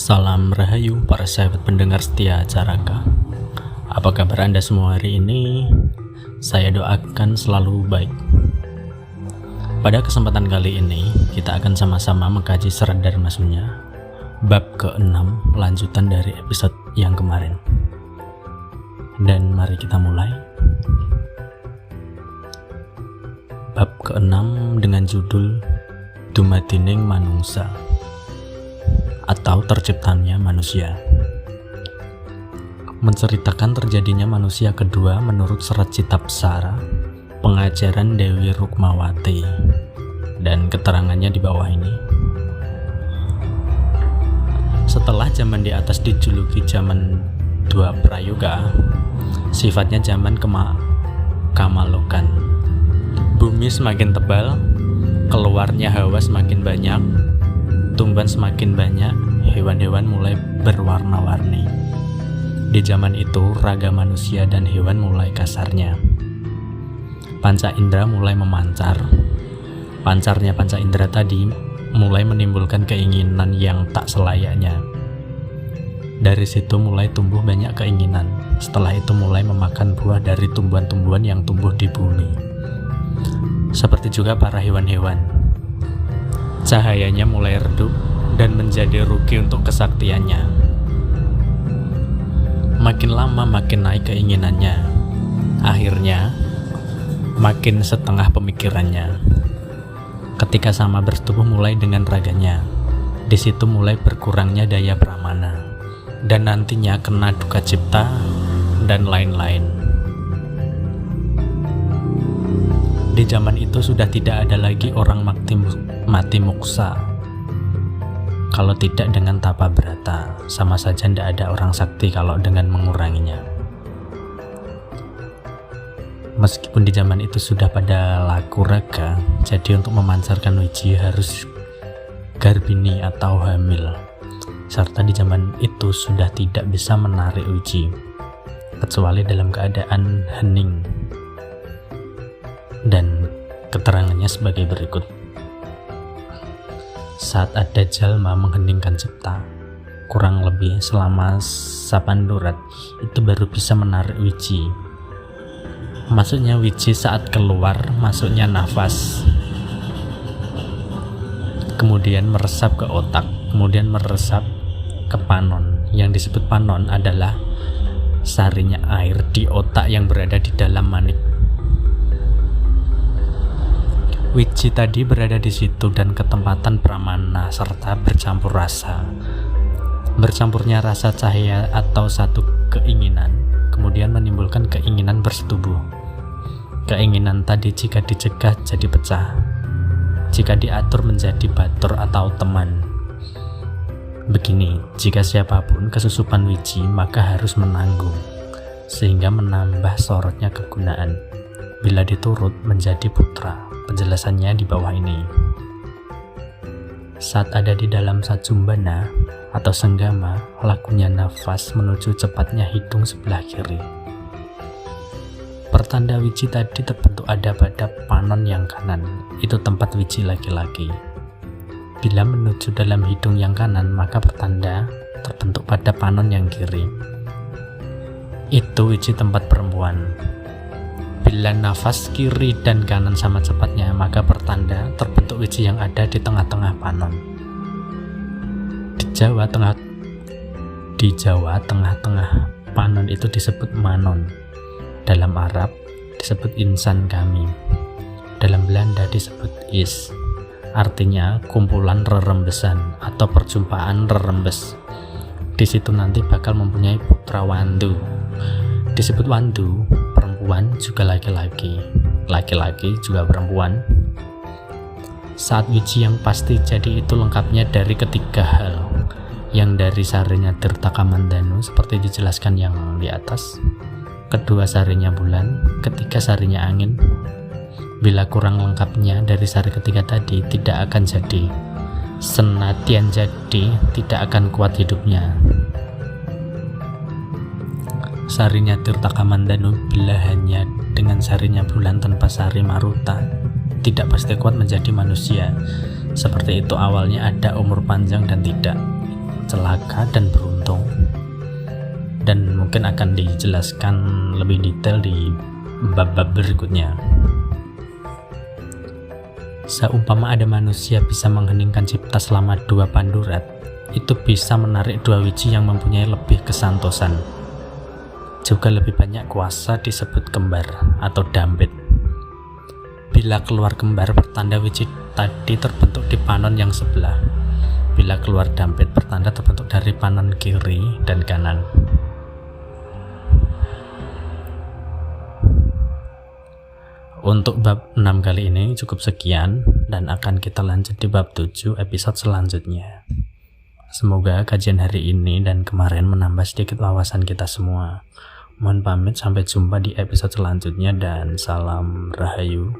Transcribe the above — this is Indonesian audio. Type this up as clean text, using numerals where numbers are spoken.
Salam Rahayu para sahabat pendengar setia Caraka. Apa kabar Anda semua hari ini? Saya doakan selalu baik. Pada kesempatan kali ini kita akan sama-sama mengkaji Serat Dharma Sunya bab ke-6, lanjutan dari episode yang kemarin. Dan mari kita mulai. Bab ke-6 dengan judul Dumadining Manungsa atau terciptanya manusia, menceritakan terjadinya manusia kedua menurut Serat Citapsara, pengajaran Dewi Rukmawati, dan keterangannya di bawah ini. Setelah zaman di atas dijuluki zaman dua prayoga, sifatnya zaman kamalokan. Bumi semakin tebal, keluarnya hawa semakin banyak, tumbuhan semakin banyak, hewan-hewan mulai berwarna-warni. Di zaman itu, raga manusia dan hewan mulai kasarnya. Panca indera mulai memancar. Pancarnya panca indera tadi mulai menimbulkan keinginan yang tak selayaknya. Dari situ mulai tumbuh banyak keinginan. Setelah itu mulai memakan buah dari tumbuhan-tumbuhan yang tumbuh di bumi. Seperti juga para hewan-hewan. Cahayanya mulai redup dan menjadi rugi untuk kesaktiannya. Makin lama makin naik keinginannya. Akhirnya makin setengah pemikirannya. Ketika sama bersetubuh mulai dengan raganya, di situ mulai berkurangnya daya pramana, dan nantinya kena duka cipta dan lain-lain. Di zaman itu sudah tidak ada lagi orang mati muksa. Kalau tidak dengan tapa berata, sama saja tidak ada orang sakti kalau dengan menguranginya. Meskipun di zaman itu sudah pada laku raga, jadi untuk memancarkan wiji harus garbini atau hamil. Serta di zaman itu sudah tidak bisa menarik wiji, kecuali dalam keadaan hening. Dan keterangannya sebagai berikut. Saat ada jalma mengheningkan cipta, kurang lebih selama sapandurat, itu baru bisa menarik wiji. Maksudnya wiji saat keluar, masuknya nafas, kemudian meresap ke otak, kemudian meresap ke panon. Yang disebut panon adalah sarinya air di otak yang berada di dalam manik. Wiji tadi berada di situ dan ketempatan pramana serta bercampur rasa. Bercampurnya rasa cahaya atau satu keinginan, kemudian menimbulkan keinginan bersetubuh. Keinginan tadi jika dicegah jadi pecah, jika diatur menjadi batur atau teman. Begini, jika siapapun kesusupan wiji maka harus menanggung, sehingga menambah sorotnya kegunaan. Bila diturut menjadi putra. Penjelasannya di bawah ini. Saat ada di dalam sajumbana atau senggama, lakunya nafas menuju cepatnya hidung sebelah kiri. Pertanda wiji tadi terbentuk ada pada panon yang kanan, itu tempat wiji laki-laki. Bila menuju dalam hidung yang kanan, maka pertanda terbentuk pada panon yang kiri, itu wiji tempat perempuan. Bila nafas kiri dan kanan sama cepatnya, maka pertanda terbentuk wiji yang ada di tengah-tengah panon. Di Jawa tengah-tengah panon itu disebut manon. Dalam Arab disebut insan kami. Dalam Belanda disebut is. Artinya kumpulan rerembesan atau perjumpaan rerembes. Di situ nanti bakal mempunyai putra wandu. Disebut wandu, perempuan juga laki-laki, laki-laki juga perempuan. Saat wiji yang pasti jadi itu lengkapnya dari ketiga hal, yang dari sarinya Tirtaka Mandanu seperti dijelaskan yang di atas, kedua sarinya bulan, ketiga sarinya angin. Bila kurang lengkapnya dari sari ketiga tadi, tidak akan jadi. Senatian jadi, tidak akan kuat hidupnya. Sarinya Tirtaka Mandanu bila hanya dengan sarinya bulan tanpa sari Maruta, tidak pasti kuat menjadi manusia. Seperti itu awalnya ada umur panjang dan tidak. celaka dan beruntung, dan mungkin akan dijelaskan lebih detail di bab-bab berikutnya. Seumpama ada manusia bisa mengheningkan cipta selama 2 pandurat, itu bisa menarik 2 wiji yang mempunyai lebih kesantosan. Juga lebih banyak kuasa disebut kembar atau dambit. Bila keluar kembar, pertanda wiji tadi terbentuk di panon yang sebelah. Bila keluar dambit, pertanda terbentuk dari panon kiri dan kanan. Untuk bab 6 kali ini cukup sekian, dan akan kita lanjut di bab 7 episode selanjutnya. Semoga kajian hari ini dan kemarin menambah sedikit wawasan kita semua. Mohon pamit, sampai jumpa di episode selanjutnya, dan salam rahayu.